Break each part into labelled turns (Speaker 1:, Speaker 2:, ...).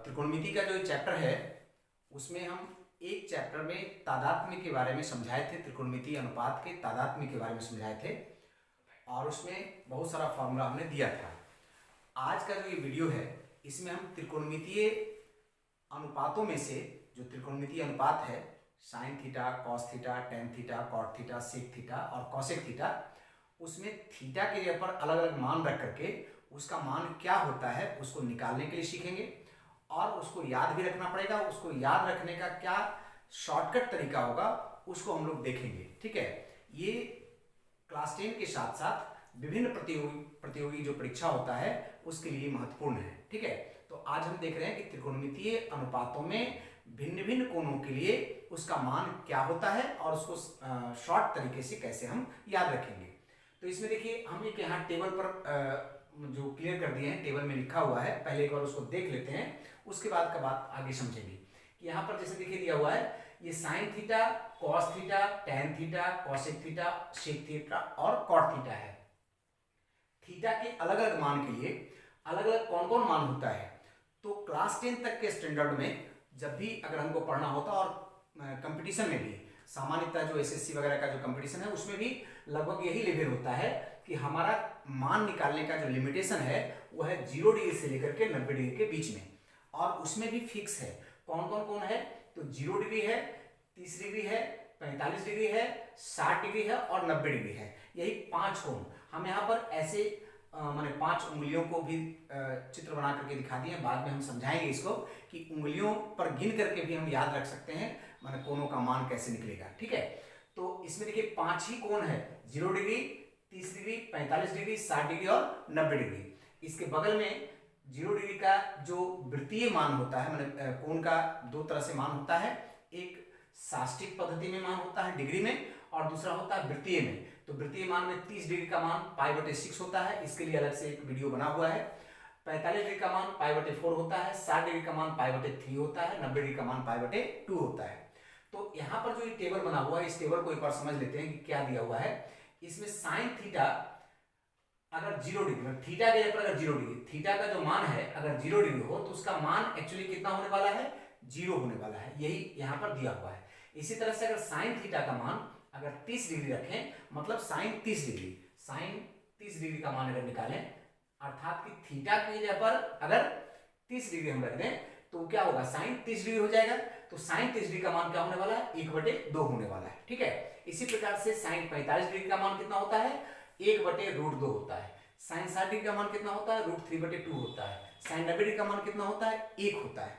Speaker 1: त्रिकोणमिति का जो चैप्टर है उसमें हम एक चैप्टर में तादात्म्य के बारे में समझाए थे, त्रिकोणमिति अनुपात के तादात्म्य के बारे में समझाए थे और उसमें बहुत सारा फॉर्मूला हमने दिया था। आज का जो ये वीडियो है इसमें हम त्रिकोणमितीय अनुपातों में से जो त्रिकोणमितीय अनुपात है sine theta, cos theta, tan theta, cot theta, sec theta और कॉसेक थीटा, उसमें थीटा के जगह पर अलग अलग मान रख करके उसका मान क्या होता है उसको निकालने के लिए सीखेंगे और उसको याद भी रखना पड़ेगा। उसको याद रखने का क्या शॉर्टकट तरीका होगा उसको हम लोग देखेंगे। ठीक है, ये क्लास 10 के साथ साथ विभिन्न प्रतियोगी जो परीक्षा होता है उसके लिए महत्वपूर्ण है। ठीक है, तो आज हम देख रहे हैं कि त्रिकोणमितीय अनुपातों में भिन्न भिन्न कोणों के लिए उसका मान क्या होता है और उसको शॉर्ट तरीके से कैसे हम याद रखेंगे। तो इसमें देखिए हम एक यहाँ टेबल पर जो क्लियर कर दिए हैं, टेबल में लिखा हुआ है, पहले एक बार उसको देख लेते हैं, उसके बाद का बात आगे समझेंगे। कि यहाँ पर जैसे देखिए दिया हुआ है ये sine theta, cos theta, tan theta, cosec theta, sec theta और कॉट थीटा है। थीटा के अलग अलग मान के लिए अलग अलग कौन कौन मान होता है। तो क्लास 10 तक के स्टैंडर्ड में जब भी अगर हमको पढ़ना होता और कंपटीशन में भी सामान्यतः जो एसएससी वगैरह का जो कंपटीशन है उसमें भी लगभग यही लेवल होता है कि हमारा मान निकालने का जो लिमिटेशन है वो है 0 डिग्री से लेकर के 90 डिग्री के बीच में, और उसमें भी फिक्स है कौन कौन कौन है। तो 0 डिग्री है, 30 डिग्री है, 45 डिग्री है, 60 डिग्री है और 90 डिग्री है। यही 5 कोण हम यहाँ पर ऐसे माने 5 उंगलियों को भी चित्र बना करके दिखा दिए। बाद में हम समझाएंगे इसको कि उंगलियों पर गिन करके भी हम याद रख सकते हैं माने कोणों का मान कैसे निकलेगा। ठीक है, तो इसमें देखिए 5 ही कोण है, 0 डिग्री, 30 डिग्री, 45 डिग्री, 60 डिग्री और 90 डिग्री। इसके बगल में 0 डिग्री का जो वृत्तीय मान होता है माने कोण का दो तरह से मान होता है, एक साष्टिक पद्धति में मान होता है डिग्री में और दूसरा होता है वृत्तीय में। तो वृत्तीय मान में 30 डिग्री का मान π/6 होता है, इसके लिए अलग से एक वीडियो बना हुआ है। 45 डिग्री का मान π/4 होता है, 60 डिग्री का मान π/3 होता है, 90 डिग्री का मान π/2 होता है। तो यहाँ पर जो ये टेबल बना हुआ है इस टेबल को एक बार समझ लेते हैं कि क्या दिया हुआ है। इसमें साइन थीटा अगर 0 डिग्री, थीटा के पर अगर 0 डिग्री, थीटा का जो मान है अगर 0 डिग्री हो तो उसका मान एक्चुअली कितना होने वाला है, 0 होने वाला है, यही यहाँ पर दिया हुआ है। इसी तरह से अगर साइन थीटा का मान अगर 30 डिग्री रखें, मतलब साइन 30 डिग्री, साइन 30 डिग्री का मान अगर निकालें अर्थात कि थीटा की जगह पर अगर 30 डिग्री हम रख दें तो क्या होगा, साइन 30 डिग्री हो जाएगा। तो साइन 30 डिग्री का मान क्या होने वाला है, 1/2 होने वाला है। ठीक है, इसी प्रकार से साइन 45 डिग्री का मान कितना होता है, 1/√2 होता है। साइन 60 डिग्री का मान कितना होता है, √3/2 होता है। साइन 90 डिग्री का मान कितना होता है, 1 होता है।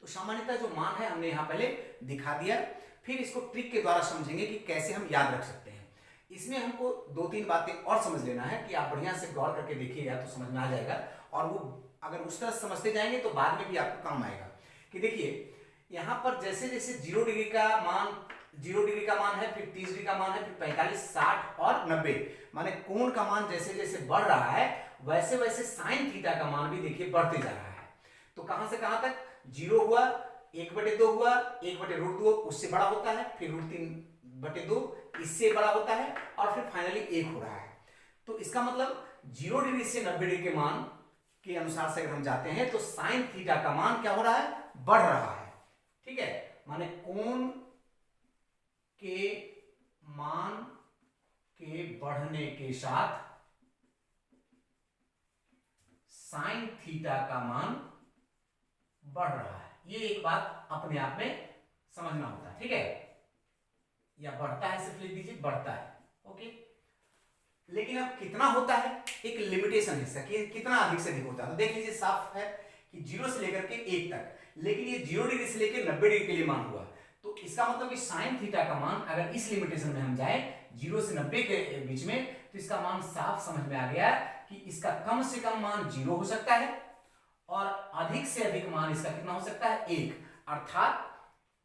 Speaker 1: तो सामान्यतः जो मान है हमने यहाँ पहले दिखा दिया, फिर इसको ट्रिक के द्वारा समझेंगे कि कैसे हम याद रख सकते हैं। इसमें हमको 2-3 बातें और समझ लेना है कि आप बढ़िया से गौर करके देखिएगा तो समझ में आ जाएगा, और वो अगर उस तरह समझते जाएंगे तो बाद में भी आपको काम आएगा। कि देखिए यहाँ पर जैसे जैसे 0 डिग्री का मान, 0 डिग्री का मान है, फिर 30 डिग्री का मान है, फिर 45, 60 और 90 माने कोण का मान जैसे जैसे बढ़ रहा है वैसे वैसे साइन थीटा का मान भी देखिए बढ़ते जा रहा है। तो कहां से कहां तक, 0 हुआ, 1/2 हुआ, 1/√2 उससे बड़ा होता है, फिर √3/2 इससे बड़ा होता है और फिर फाइनली 1 हो रहा है। तो इसका मतलब 0 डिग्री से 90 डिग्री के मान के अनुसार से अगर हम जाते हैं तो साइन थीटा का मान क्या हो रहा है, बढ़ रहा है। ठीक है, माने कोण के मान के बढ़ने के साथ साइन थीटा का मान बढ़ रहा है। ये एक बात अपने आप में समझना होता है। ठीक है, या बढ़ता है सिर्फ लिख दीजिए, बढ़ता है। ओके, लेकिन अब कितना होता है, एक लिमिटेशन है इसका कि कितना अधिक से अधिक होता है। तो देख लीजिए साफ है कि 0 से लेकर के 1 तक, लेकिन ये 0 डिग्री से लेकर 90 डिग्री के लिए मान हुआ। तो इसका मतलब कि साइन थीटा का मान अगर इस लिमिटेशन में हम जाए 0 से 90 के बीच में, तो इसका मान साफ समझ में आ गया कि इसका कम से कम मान 0 हो सकता है और अधिक से अधिक मान इसका कितना हो सकता है, 1। अर्थात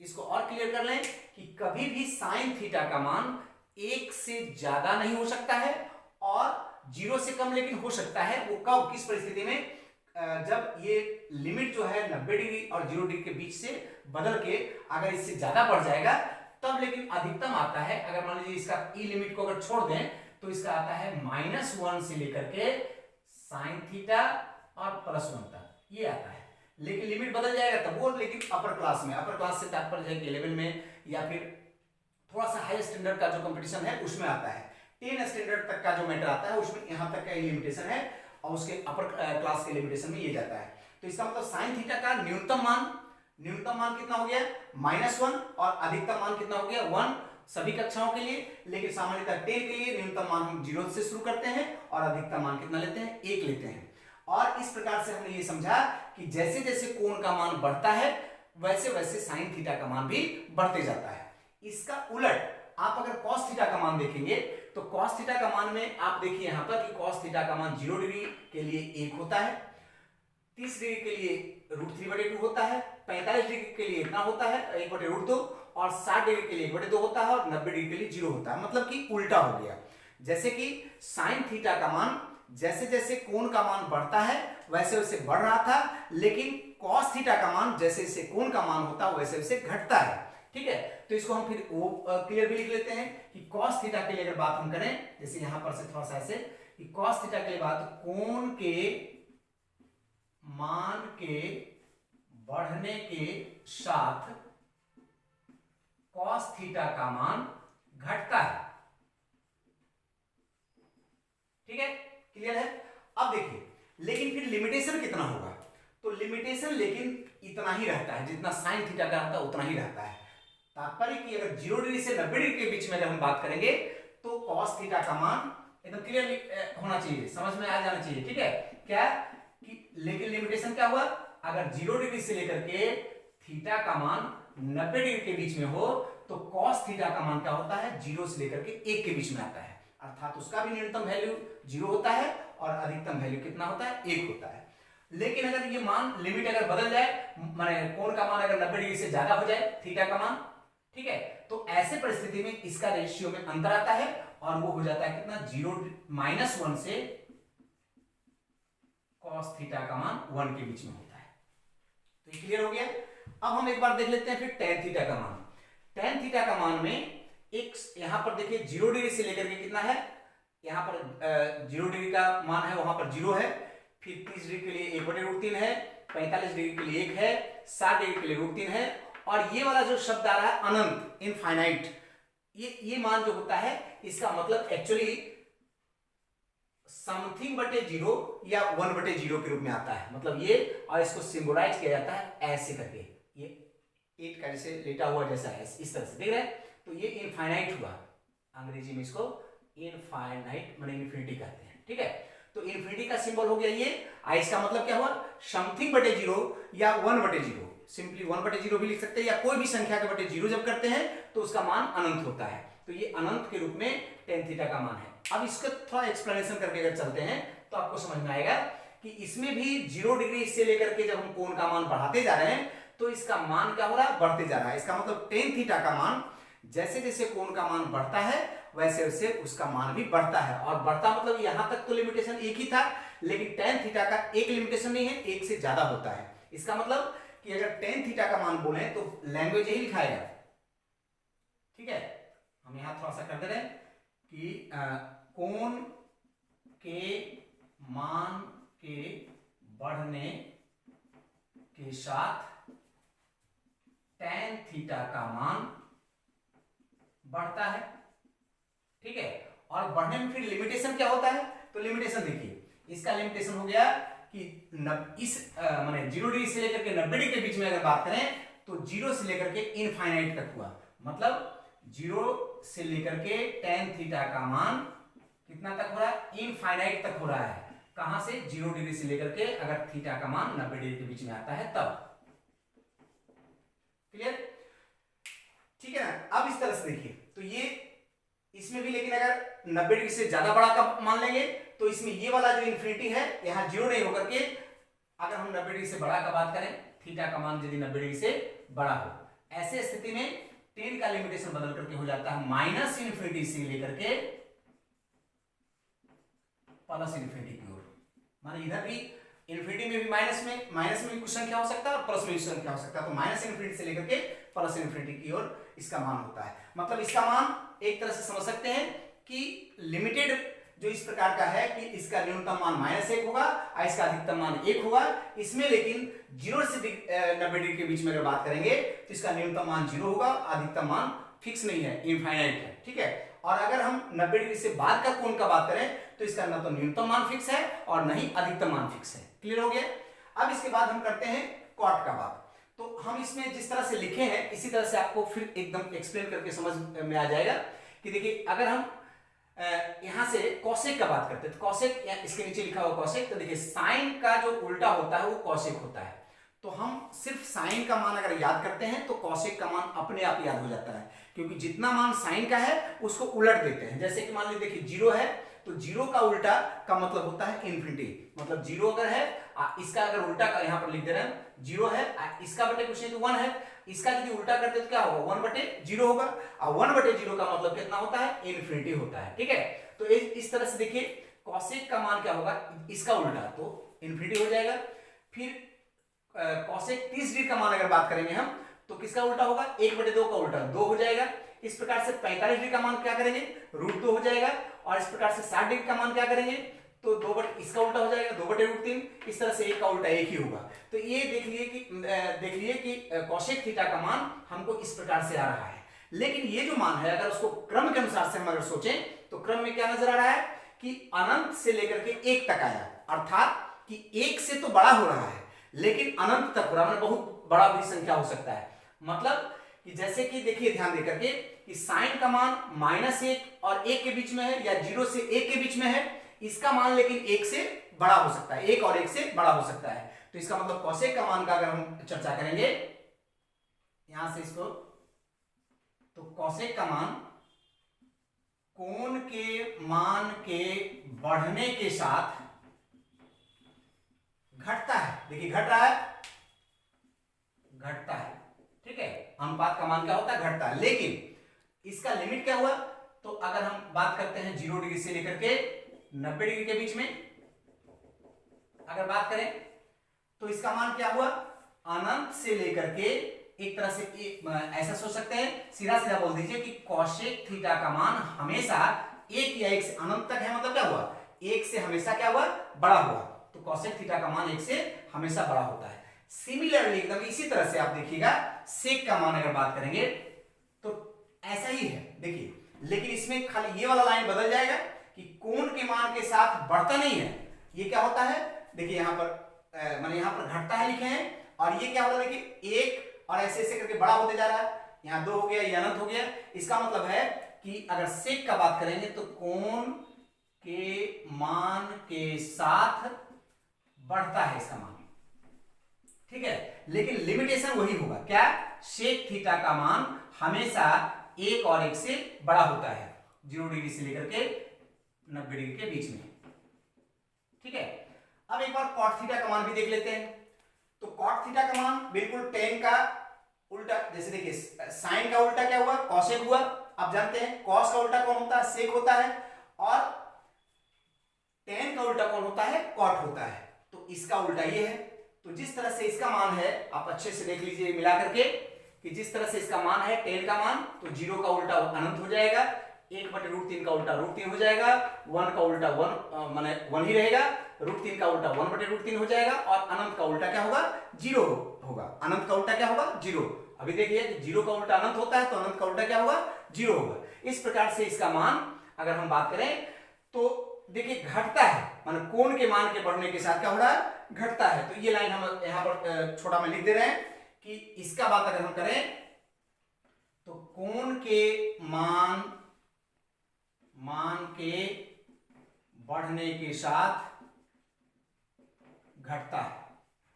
Speaker 1: इसको और क्लियर कर लें कि कभी भी साइन थीटा का मान 1 से ज्यादा नहीं हो सकता है और 0 से कम लेकिन हो सकता है। वो कब, किस परिस्थिति में, जब ये लिमिट जो है 90 डिग्री और 0 डिग्री के बीच से बदल के अगर इससे ज्यादा बढ़ जाएगा तब लेकिन अधिकतम आता है। अगर मान लीजिए इसका ई लिमिट को अगर छोड़ दें तो इसका आता है -1 से लेकर के साइन थीटा और +1 तक, ये आता है। लेकिन लिमिट बदल जाएगा तब वो, लेकिन अपर क्लास में, अपर क्लास से तात्पर्य है कि 11 में या फिर थोड़ा सा हाई स्टैंडर्ड का जो कंपटीशन है उसमें आता है। 10 स्टैंडर्ड तक का जो मैटर आता है उसमें यहाँ तक का लिमिटेशन है और उसके अपर क्लास के लिमिटेशन में ये जाता है। तो इसका मतलब साइन थीटा का न्यूनतम मान कितना हो गया -1 और अधिकतम मान कितना हो गया 1 सभी कक्षाओं के लिए। लेकिन सामान्यतः 10 के लिए न्यूनतम मान हम 0 से शुरू करते हैं और अधिकतम मान कितना लेते हैं 1 लेते हैं। और इस प्रकार से हमने ये समझा कि जैसे जैसे कोण का मान बढ़ता है वैसे वैसे साइन थीटा का मान भी बढ़ते जाता है। इसका उलट आप अगर cos थीटा का मान देखेंगे तो cos थीटा का मान में आप देखिए यहां पर कि cos थीटा का मान 0 डिग्री के लिए 1 होता है, 30 डिग्री के लिए √3/2 होता है, 45 डिग्री के लिए इतना होता है 1/2 और 60 डिग्री के लिए 1/2 होता है और 90 डिग्री के लिए 0 होता है। मतलब कि उल्टा हो गया। जैसे कि साइन थीटा का मान जैसे जैसे कोण का मान बढ़ता है वैसे वैसे बढ़ रहा था, लेकिन cos थीटा का मान जैसे जैसे कोण का मान होता है वैसे वैसे घटता है। ठीक है, तो इसको हम फिर वो क्लियर भी लिख लेते हैं कि cos थीटा के लिए अगर बात हम करें, जैसे यहां पर से थोड़ा सा ऐसे कि cos थीटा के लिए बात, कोण के मान के बढ़ने के साथ cos थीटा का मान घटता है। ठीक है, क्लियर है। अब देखिए, लेकिन फिर लिमिटेशन कितना होगा, तो लिमिटेशन लेकिन इतना ही रहता है जितना साइन थीटा का रहता है उतना ही रहता है। तात्पर्य कि अगर 0 डिग्री से 90 डिग्री के बीच में अगर हम बात करेंगे तो cos थीटा का मान एकदम क्लियर होना चाहिए, समझ में आ जाना चाहिए। ठीक है, क्या कि लेकिन लिमिटेशन क्या हुआ, अगर 0 डिग्री से लेकर के थीटा का मान 90 डिग्री के बीच में हो तो cos थीटा का मान क्या होता है 0 से लेकर के 1 के बीच में आता है, अर्थात उसका भी न्यूनतम वैल्यू 0 होता है और अधिकतम वैल्यू कितना होता है 1 होता है। लेकिन अगर ये मान लिमिट अगर बदल जाए, माने कोण का मान अगर 90 डिग्री से ज्यादा हो जाए थीटा का मान, ठीक है, तो ऐसे परिस्थिति में इसका रेशियो में अंतर आता है और वो हो जाता है कितना 0 -1 से cos थीटा का मान 1 के बीच में होता है। तो ये क्लियर हो गया। अब हम एक बार देख लेते हैं फिर tan थीटा का मान। tan थीटा का मान में एक यहां पर देखिए 0 डिग्री से लेकर के कितना है, यहां पर 0 डिग्री का मान है वहां पर 0 है, फिर 30 डिग्री के लिए 1/√3 है, 45 डिग्री के लिए 1 है, 60 डिग्री के लिए √3 है और ये वाला जो शब्द आ रहा है अनंत, इनफाइनाइट, ये मान जो होता है इसका मतलब एक्चुअली समथिंग बटे 0 या 1/0 के रूप में आता है। मतलब ये, और इसको सिंबलाइज किया जाता है ऐसे करके, ये 8 का जैसे लेटा हुआ जैसा है, इस तरह से देख रहे हैं, तो ये इनफाइनाइट हुआ। अंग्रेजी में इसको इनफाइनाइट माने इन्फिनिटी कहते हैं। ठीक है, तो इन्फिनिटी का सिंबल हो गया ये, इसका मतलब क्या हुआ समथिंग बटे 0 या 1/0, सिंपली 1/0 भी लिख सकते हैं या कोई भी संख्या के बटे 0 जब करते हैं तो उसका मान अनंत होता है। तो ये अनंत के रूप में tan थीटा का मान है। अब इसका थोड़ा एक्सप्लेनेशन करके अगर चलते हैं तो आपको समझ में आएगा कि इसमें भी 0 डिग्री से लेकर के जब हम कोण का मान बढ़ाते जा रहे हैं तो इसका मान क्या हो रहा है बढ़ते जा रहा है। इसका मतलब tan थीटा का मान जैसे जैसे कोण का मान बढ़ता है वैसे वैसे उसका मान भी बढ़ता है। और बढ़ता मतलब यहां तक तो लिमिटेशन एक ही था, लेकिन tan थीटा का एक लिमिटेशन नहीं है, एक से ज्यादा होता है। इसका मतलब कि अगर tan थीटा का मान बोले तो लैंग्वेज यही लिखाएगा। ठीक है, हम यहां थोड़ा सा कर दे रहे हैं कि कोण के मान के बढ़ने के साथ tan थीटा का मान बढ़ता है। ठीक है, और बढ़ने में फिर लिमिटेशन क्या होता है, तो लिमिटेशन देखिए, इसका लिमिटेशन हो गया कि इस माने 0 डिग्री से लेकर के 90 डिग्री के बीच में अगर बात करें तो 0 से लेकर के इनफाइनाइट तक हुआ। मतलब 0 से लेकर के tan थीटा का मान कितना तक हो रहा है, इनफाइनाइट तक हो रहा है। कहां से, 0 डिग्री से लेकर के अगर थीटा का मान 90 डिग्री के बीच में आता है तब। क्लियर, ठीक है ना। अब इस तरह से देखिए, तो ये इसमें भी, लेकिन अगर 90 डिग्री से ज्यादा बड़ा का मान लेंगे तो इसमें ये वाला जो इन्फिनिटी है यहां 0 नहीं होकर के, अगर हम 90 डिग्री से बड़ा का बात करें, थीटा का मान यदि 90 डिग्री से बड़ा हो, ऐसे स्थिति में tan का लिमिटेशन बदल करके हो जाता है -इन्फिनिटी से लेकर के +इन्फिनिटी की ओर। माने इधर भी इन्फिनिटी में भी माइनस में कुछ संख्या हो सकता है और प्लस में भी संख्या हो सकता है, तो -इन्फिनिटी से लेकर के +इन्फिनिटी की ओर इसका मान होता है। मतलब इसका मान एक तरह से समझ सकते हैं कि लिमिटेड जो इस प्रकार का है कि इसका न्यूनतम मान -1 होगा और इसका अधिकतम मान 1 होगा। इसमें लेकिन 0 से 90 डिग्री के बीच में अगर बात करेंगे तो इसका न्यूनतम मान 0 होगा, अधिकतम मान फिक्स नहीं है, इनफाइनाइट है, ठीक है। और अगर हम 90 डिग्री से बाद का कोण का बात करें तो इसका न तो न्यूनतम मान फिक्स है और न ही अधिकतम मान फिक्स है। क्लियर हो गया। अब इसके बाद हम करते हैं कॉट का बात। तो हम इसमें जिस तरह से लिखे हैं इसी तरह से आपको फिर एकदम एक्सप्लेन करके समझ में आ जाएगा कि देखिए अगर हम यहां से कॉसेक का बात करते हैं तो कॉसेक, या इसके नीचे लिखा हुआ कॉसेक, तो देखिए साइन का जो उल्टा होता है वो कॉसेक होता है। तो हम सिर्फ साइन का मान अगर याद करते हैं तो कॉसेक का मान अपने आप याद हो जाता है, क्योंकि जितना मान साइन का है उसको उलट देते हैं। जैसे कि मान लीजिए देखिए 0 है तो 0 का उल्टा का मतलब होता है इन्फिनिटी, मतलब 0 अगर है इसका अगर उल्टा का यहां पर लिख दे रहे हैं 0 है, इसका बटे कुछ नहीं तो 1 है, इसका यदि उल्टा करते तो क्या होगा 1/0 होगा, और 1/0 का मतलब कितना होता है इन्फिनिटी होता है, ठीक है। तो इस तरह से देखिए कॉसेक का मान क्या होगा, इसका उल्टा तो इन्फिनिटी हो जाएगा। फिर कॉसेक 30 डिग्री का मान अगर बात करेंगे हम तो किसका उल्टा होगा, 1/2 का उल्टा 2 हो जाएगा। इस प्रकार से 45 डिग्री का मान क्या करेंगे, √2 हो जाएगा। और इस प्रकार से 60 डिग्री का मान क्या करेंगे तो इसका उल्टा हो जाएगा 2/√3। इस तरह से एक का उल्टा एक ही होगा। तो ये देख लिए कि कॉसेक थीटा का मान हमको इस प्रकार से आ रहा है। लेकिन ये जो मान है अगर उसको क्रम के अनुसार से हम अगर सोचें तो क्रम में क्या नजर आ रहा है कि अनंत से लेकर के 1 तक आया, अर्थात कि 1 से तो बड़ा हो रहा है लेकिन अनंत तक हो रहा है, बहुत बड़ा भी संख्या हो सकता है। मतलब कि जैसे कि देखिए ध्यान देकर के कि साइन का मान -1 और 1 के बीच में है या 0 से 1 के बीच में है, इसका मान लेकिन 1 से बड़ा हो सकता है, 1 और 1 से बड़ा हो सकता है। तो इसका मतलब कॉसेक का मान का अगर हम चर्चा करेंगे यहां से इसको, तो कॉसेक का मान कोण के मान के बढ़ने के साथ घटता है। देखिए घट रहा है, घटता है, ठीक है। अनुपात का मान क्या होता है, घटता है। लेकिन इसका लिमिट क्या हुआ, तो अगर हम बात करते हैं 0 डिग्री से लेकर के 90 डिग्री के बीच में अगर बात करें तो इसका मान क्या हुआ, अनंत से लेकर के एक तरह से ऐसा सोच सकते हैं, सीधा सीधा बोल दीजिए कि कॉसेक थीटा का मान हमेशा 1 या 1 से अनंत तक है, मतलब क्या हुआ 1 से हमेशा क्या हुआ बड़ा हुआ। तो कॉसेक थीटा का मान 1 से हमेशा बड़ा होता है। सिमिलरली एकदम इसी तरह से आप देखिएगा सेक का मान अगर बात करेंगे तो ऐसा ही है देखिए, लेकिन इसमें खाली ये वाला लाइन बदल जाएगा कि कोण के मान के साथ बढ़ता नहीं है। ये क्या होता है देखिए यहां पर मैंने यहां पर घटता है लिखे हैं, और ये क्या होता है देखिए 1 और ऐसे ऐसे करके बड़ा होते जा रहा है, यहां 2 हो गया, ये अनंत हो गया। इसका मतलब है कि अगर सेक का बात करेंगे तो कोण के मान के साथ बढ़ता है इसका मान, ठीक है। लेकिन लिमिटेशन वही होगा, क्या, सेक थीटा का मान हमेशा 1 और 1 से बड़ा होता है, 0 डिग्री से लेकर के 90 डिग्री के बीच में, ठीक है। अब एक बार कॉट थीटा का मान भी देख लेते हैं। तो कॉट थीटा का मान बिल्कुल tan का उल्टा, जैसे देखिए साइन का उल्टा क्या हुआ, कॉसेक हुआ। आप जानते हैं कॉस का उल्टा कौन होता है, सेक होता है, और tan का उल्टा कौन होता है, कॉट होता है। तो इसका उल्टा ये है। तो जिस तरह से इसका मान है आप अच्छे से देख लीजिए मिला करके कि जिस तरह से इसका मान है tan का मान, तो 0 का उल्टा अनंत हो जाएगा, 1/√3 का उल्टा √3 हो जाएगा, 1 का उल्टा 1 माने 1 ही रहेगा, √3 का उल्टा 1/√3 हो जाएगा, और अनंत का उल्टा क्या होगा, 0 होगा। अनंत का उल्टा क्या होगा, 0। अभी देखिए 0 का उल्टा अनंत होता है तो अनंत का उल्टा क्या होगा, 0 होगा। इस प्रकार से इसका मान अगर हम बात करें तो देखिए घटता है, माने कोण के मान के बढ़ने के साथ क्या हो रहा है, घटता है। तो ये लाइन हम यहां पर छोटा में लिख दे रहे हैं कि इसका बात अगर हम करें तो कोण के मान के बढ़ने के साथ घटता है।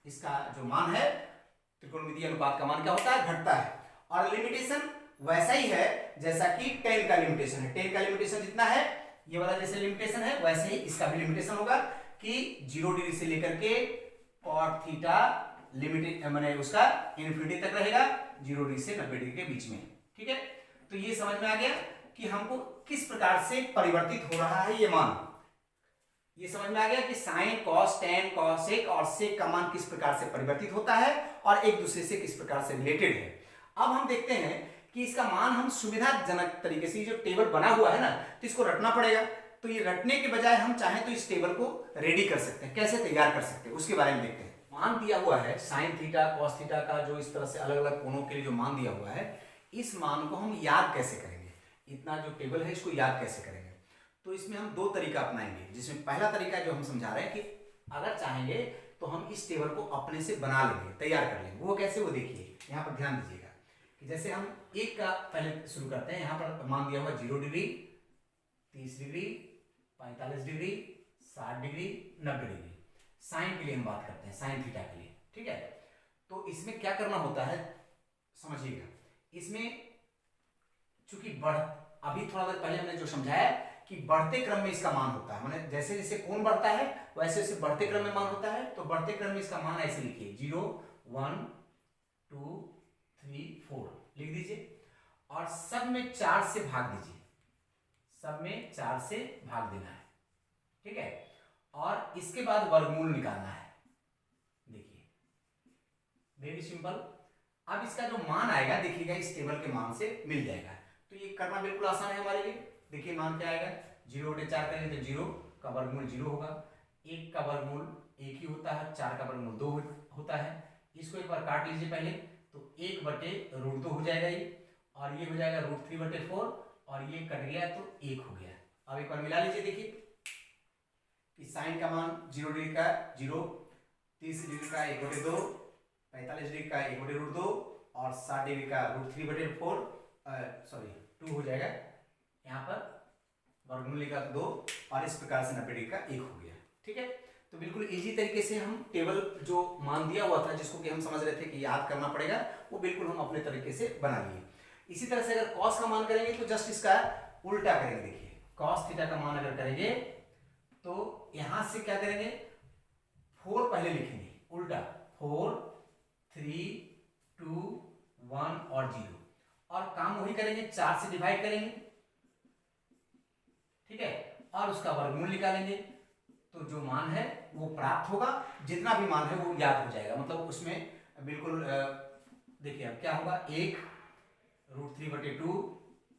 Speaker 1: इसका जो मान है त्रिकोणमितीय अनुपात का मान क्या होता है, घटता है। और लिमिटेशन वैसा ही है जैसा कि tan का लिमिटेशन है। tan का लिमिटेशन जितना है ये वाला जैसे लिमिटेशन है वैसे ही इसका भी लिमिटेशन होगा कि 0 डिग्री से लेकर के cot थीटा लिमिटेड माने उसका इन्फिनिटी तक रहेगा, 0 डिग्री से 90 डिग्री के बीच में, ठीक है। तो ये समझ में आ गया कि हमको किस प्रकार से परिवर्तित हो रहा है ये मान। ये समझ में आ गया कि साइन, कॉस, tan, कॉसेक और सेक का मान किस प्रकार से परिवर्तित होता है और एक दूसरे से किस प्रकार से रिलेटेड है। अब हम देखते हैं कि इसका मान हम सुविधाजनक तरीके से जो टेबल बना हुआ है ना, तो इसको रटना पड़ेगा। तो ये रटने के बजाय हम चाहें तो इस टेबल को रेडी कर सकते हैं, कैसे तैयार कर सकते हैं उसके बारे में देखते हैं। मान दिया हुआ है साइन थीटा कॉस थीटा का, जो इस तरह से अलग अलग कोणों के लिए जो मान दिया हुआ है, इस मान को हम याद कैसे करेंगे, इतना जो टेबल है इसको याद कैसे करेंगे। तो इसमें हम दो तरीका अपनाएंगे, जिसमें पहला तरीका जो हम समझा रहे हैं कि अगर चाहेंगे तो हम इस टेबल को अपने से बना लेंगे, तैयार कर लेंगे। वो कैसे, वो देखिए यहाँ पर ध्यान दीजिएगा कि जैसे हम एक का पहले शुरू करते हैं। यहाँ पर मान दिया हुआ 0 degree, 30 degree, 45 degree, 60 degree, 90 degree. Sine के लिए हम बात करते हैं, साइन थीटा के लिए, ठीक है। तो इसमें क्या करना होता है समझिएगा, इसमें चूंकि अभी थोड़ा देर पहले हमने जो समझाया कि बढ़ते क्रम में इसका मान होता है, माने जैसे जैसे कोण बढ़ता है वैसे वैसे बढ़ते क्रम में मान होता है। तो बढ़ते क्रम में इसका मान ऐसे लिखिए 0 1 2 3 4 लिख दीजिए, और सब में 4 से भाग दीजिए, सब में 4 से भाग देना है, ठीक है। और इसके बाद वर्गमूल निकालना है, देखिए वेरी सिंपल। अब इसका जो मान आएगा देखिएगा इस टेबल के मान से मिल जाएगा, तो ये करना बिल्कुल आसान है हमारे लिए। देखिए मान क्या आएगा, 0/4 करेंगे तो 0 का वर्गमूल 0 होगा, 1 का वर्गमूल 1 ही होता है, 4 का वर्गमूल 2 होता है। इसको एक बार काट लीजिए पहले, तो 1/√2 हो जाएगा ये, और ये हो जाएगा √3/4, और ये कट गया तो 1 हो गया। अब एक बार मिला लीजिए, देखिए कि साइन का मान 0 डिग्री का 0, 30 डिग्री का 1/2, 45 डिग्री का 1/√2 और 60 डिग्री का √3/4 2 हो जाएगा। यहाँ पर वर्गमूल का 2, और इस प्रकार से 90 डिग्री का 1 हो गया, ठीक है। तो बिल्कुल इजी तरीके से हम टेबल जो मान दिया हुआ था, जिसको कि हम समझ रहे थे कि याद करना पड़ेगा, वो बिल्कुल हम अपने तरीके से बना लिए। इसी तरह से अगर कॉस का मान करेंगे तो जस्ट इसका उल्टा करेंगे। देखिए कॉस थीटा का मान अगर करेंगे तो यहां से क्या करेंगे, 4 पहले लिखेंगे उल्टा, 4 3 2 1 और 0, और काम वही करेंगे, 4 से डिवाइड करेंगे, ठीक है, और उसका वर्गमूल निकालेंगे। तो जो मान है वो प्राप्त होगा, जितना भी मान है वो याद हो जाएगा। मतलब उसमें बिल्कुल देखिए अब क्या होगा, 1 √3/2,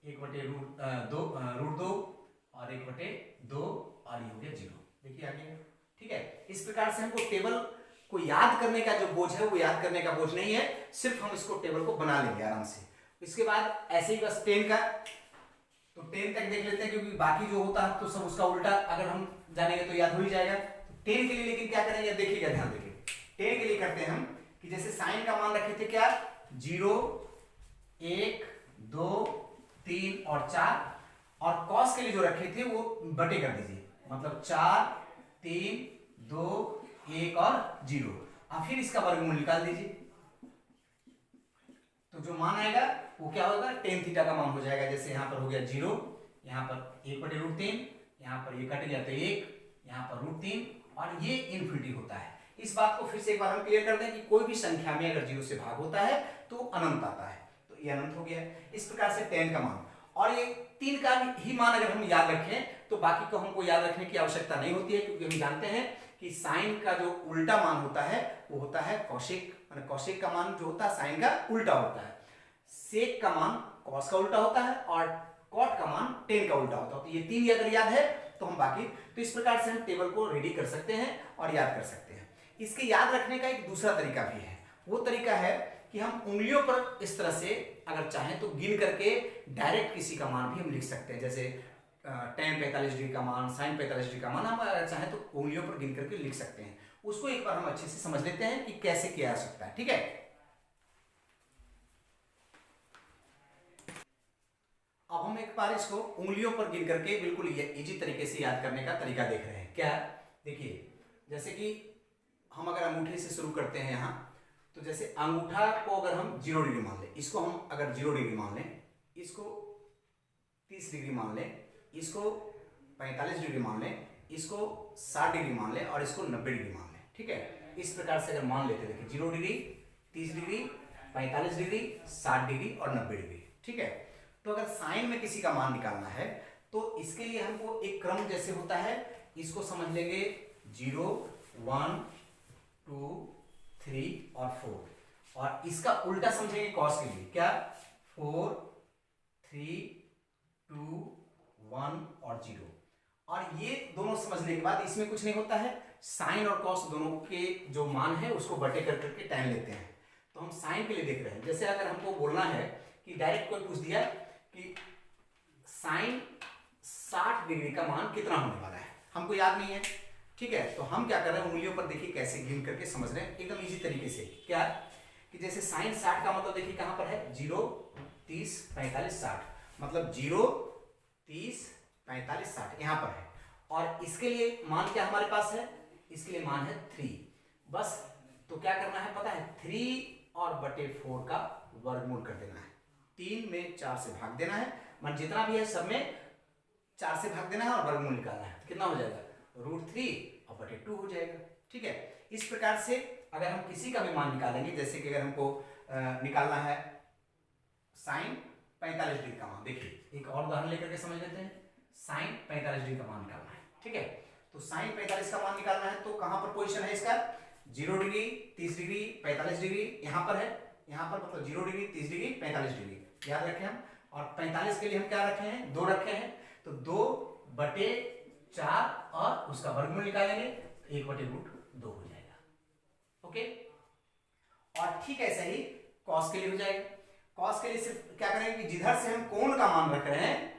Speaker 1: 1/√2 और 1/2, और ये हो गया 0। देखिए आगे, ठीक है। इस प्रकार से हमको टेबल को याद करने का जो बोझ है वो याद करने का बोझ नहीं है, सिर्फ हम इसको टेबल को बना लेंगे आराम से। इसके बाद ऐसे ही बस 10 का, तो 10 तक देख लेते हैं, क्योंकि बाकी जो होता है तो सब उसका उल्टा अगर हम जानेंगे तो याद हो ही जाएगा। तो 10 के लिए लेकिन क्या करेंगे, देखिएगा ध्यान देखिए, 10 के लिए करते हैं हम कि जैसे साइन का मान रखे थे क्या, 0 1 2 3 और 4, और कॉस के लिए जो रखे थे वो बटे कर दीजिए, मतलब 4 3 2 1 और 0, और फिर इसका वर्गमूल निकाल दीजिए। तो जो मान आएगा वो क्या होगा, tan थीटा का मान हो जाएगा। जैसे यहाँ पर हो गया 0, यहाँ पर 1/√3, यहाँ पर ये कट गया तो 1, यहाँ पर √3, और ये इन्फिनिटी होता है। इस बात को फिर से एक बार हम क्लियर कर दें कि कोई भी संख्या में अगर 0 से भाग होता है तो अनंत आता है, तो ये अनंत हो गया। इस प्रकार से tan का मान, और ये 3 का ही मान अगर हम याद रखें तो बाकी को हमको याद रखने की आवश्यकता नहीं होती है, क्योंकि हम जानते हैं कि साइन का जो उल्टा मान होता है वो होता है कौशिक, कौशिक का मान जो होता है साइन का उल्टा होता है, सेक का मान कॉस का उल्टा होता है, और कॉट का मान tan का उल्टा होता है। तो ये 3 अगर याद है तो हम बाकी, तो इस प्रकार से हम टेबल को रेडी कर सकते हैं और याद कर सकते हैं। इसके याद रखने का एक दूसरा तरीका भी है, वो तरीका है कि हम उंगलियों पर इस तरह से अगर चाहें तो गिन करके डायरेक्ट किसी का मान भी हम लिख सकते हैं। जैसे tan 45 डिग्री का मान, sin 45 डिग्री का मान हम अगर चाहें तो उंगलियों पर गिन करके लिख सकते हैं। उसको एक बार हम अच्छे से समझ लेते हैं कि कैसे किया जा सकता है, ठीक है। अब हम एक बार इसको उंगलियों पर गिन करके बिल्कुल इजी तरीके से याद करने का तरीका देख रहे हैं। क्या, देखिए जैसे कि हम अगर अंगूठे से शुरू करते हैं यहाँ, तो जैसे अंगूठा को अगर हम 0 डिग्री मान लें, इसको हम अगर 0 डिग्री मान लें, इसको 30 डिग्री मान लें, इसको 45 डिग्री मान लें, इसको 60 डिग्री मान लें, और इसको 90 डिग्री मान लें, ठीक है। इस प्रकार से अगर मान लेते हैं, देखिए 0 डिग्री, 30 डिग्री, 45 डिग्री, 60 डिग्री और 90 डिग्री, ठीक है। तो अगर साइन में किसी का मान निकालना है तो इसके लिए हमको एक क्रम जैसे होता है, इसको समझ लेंगे 0 1 2 3 और 4, और इसका उल्टा समझेंगे कॉस के लिए, क्या 4 3 2 1 और 0, और ये दोनों समझने के बाद इसमें कुछ नहीं होता है, साइन और कॉस दोनों के जो मान है उसको बटे कर करके tan लेते हैं। तो हम साइन के लिए देख रहे हैं, जैसे अगर हमको बोलना है कि डायरेक्ट कोई पूछ दिया कि साइन 60 डिग्री का मान कितना होने वाला है, हमको याद नहीं है, ठीक है, तो हम क्या कर रहे हैं, उंगलियों पर देखिए कैसे गिन करके समझ रहे हैं एकदम इजी तरीके से। क्या कि जैसे साइन 60 का मतलब देखिए कहां पर है, 0, 30, 45, 60, मतलब 0, 30, 45, 60 यहां पर है। और इसके लिए मान क्या हमारे पास है, इसके लिए मान है 3 बस। तो क्या करना है पता है, 3 और बटे 4 का वर्गमूल कर देना है, 3 में 4 से भाग देना है, मान जितना भी है सब में 4 से भाग देना है और वर्गमूल निकालना है। कितना हो जाएगा, √3 और बटे 2 हो जाएगा, ठीक है। इस प्रकार से अगर हम किसी का भी मान निकालेंगे, जैसे कि अगर हमको निकालना है साइन 45 डिग्री का मान, देखिए एक और उदाहरण लेकर के समझ लेते हैं, साइन 45 डिग्री का मान निकालना है, ठीक है। तो साइन 45 का मान निकालना है तो कहां पर पोजीशन है इसका, 0 डिग्री, 30 डिग्री, 45 डिग्री यहां पर है, यहां पर मतलब 0 डिग्री, 30 डिग्री, 45 डिग्री याद रखें हम। और 45 के लिए हम क्या रखे हैं, 2 रखे हैं, तो 2 बटे 4 और उसका वर्गमूल निकालेंगे, 1 बटे √2 हो जाएगा, ओके। और ठीक ऐसा ही कॉस के लिए हो जाएगा। कॉस के लिए सिर्फ क्या करेंगे कि जिधर से हम कोण का मान रख रहे हैं,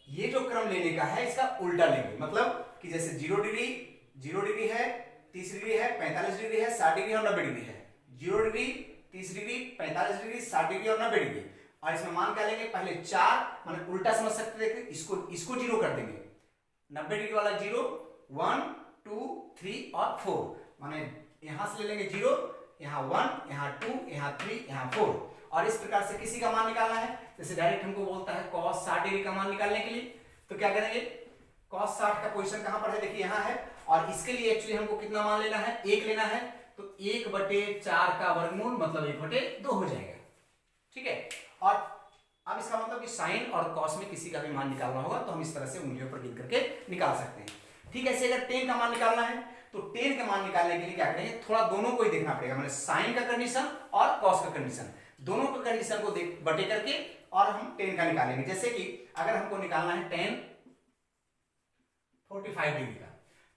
Speaker 1: ये जो क्रम लेने का है इसका उल्टा लेंगे, मतलब कि जैसे 0 डिग्री है, 30 डिग्री है, 45 डिग्री है, 60 डिग्री और 90 डिग्री है, 0 डिग्री, 30 डिग्री, 45 डिग्री, 60 डिग्री और 90 डिग्री। और इसमें मान क्या लेंगे, पहले 4 माने उल्टा समझ सकते थे, इसको 0 कर देंगे, 90 डिग्री वाला 0, 1, 2, 3 और 4, माने यहां से ले लेंगे 0, यहां 1, यहां 2, यहां 3, यहां 4। और इस प्रकार से किसी का मान निकालना है, जैसे डायरेक्ट हमको बोलता है cos 60 डिग्री का मान निकालने के लिए, तो क्या करेंगे, cos 60 का पोजीशन कहां पर है, देखिए यहां है, और इसके लिए एक्चुअली हमको कितना मान लेना है, 1 लेना है, तो 1 बटे 4 का वर्गमूल मतलब 1 बटे 2 हो जाएगा, ठीक है। और अब इसका मतलब कि साइन और कॉस में किसी का भी मान निकालना होगा तो हम इस तरह से उंगलियों पर गिन करके निकाल सकते हैं। ठीक है, ऐसे अगर tan का मान निकालना है तो tan का मान निकालने के लिए क्या करेंगे, थोड़ा दोनों को ही देखना पड़ेगा, मैंने साइन का कंडीशन और कॉस का कंडीशन, दोनों का कंडीशन को देख बटे करके और हम tan का निकालेंगे। जैसे कि अगर हमको निकालना है tan 45 डिग्री का,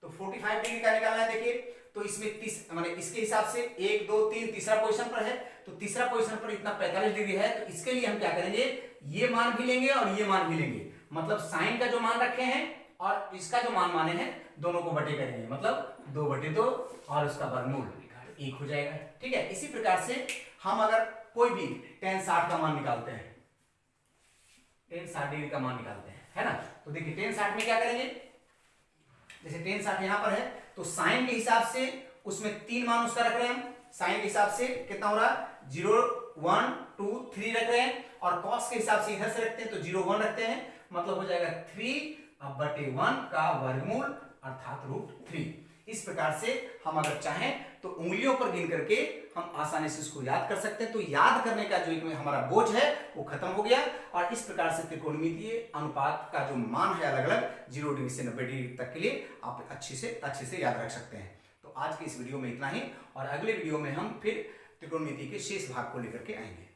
Speaker 1: तो 45 डिग्री का निकालना है, देखिए तो इसमें माने इसके हिसाब से 1, 2, 3 तीसरा पोजीशन पर है, तो तीसरा पोजीशन पर इतना 45 डिग्री है, तो इसके लिए हम क्या करेंगे, ये मान भी लेंगे और ये मान भी लेंगे, मतलब साइन का जो मान रखे हैं और इसका जो मान माने हैं दोनों को बटे करेंगे, मतलब 2 बटे 2 और उसका वर्गमूल 1 हो जाएगा, ठीक है। इसी प्रकार से हम अगर कोई भी tan 60 का मान निकालते हैं, tan 60 डिग्री का मान निकालते हैं, है ना, तो देखिए tan 60 में क्या करेंगे, जैसे tan 60 यहां पर है तो साइन के हिसाब से उसमें 3 मान उसका रख रहे हैं हम, साइन के हिसाब से कितना हो रहा है 0, 1, 2, 3 रख रहे हैं, और कॉस के हिसाब से इधर से रखते हैं तो 0, 1 रखते हैं, मतलब हो जाएगा 3/1 का वर्गमूल अर्थात √3। इस प्रकार से हम अगर चाहें तो उंगलियों पर गिन करके हम आसानी से इसको याद कर सकते हैं, तो याद करने का जो एक हमारा बोझ है वो खत्म हो गया। और इस प्रकार से त्रिकोणमितीय अनुपात का जो मान है अलग अलग 0 डिग्री से 90 डिग्री तक के लिए आप अच्छे से याद रख सकते हैं। तो आज की इस वीडियो में इतना ही, और अगले वीडियो में हम फिर त्रिकोणमिति के शेष भाग को लेकर के आएंगे।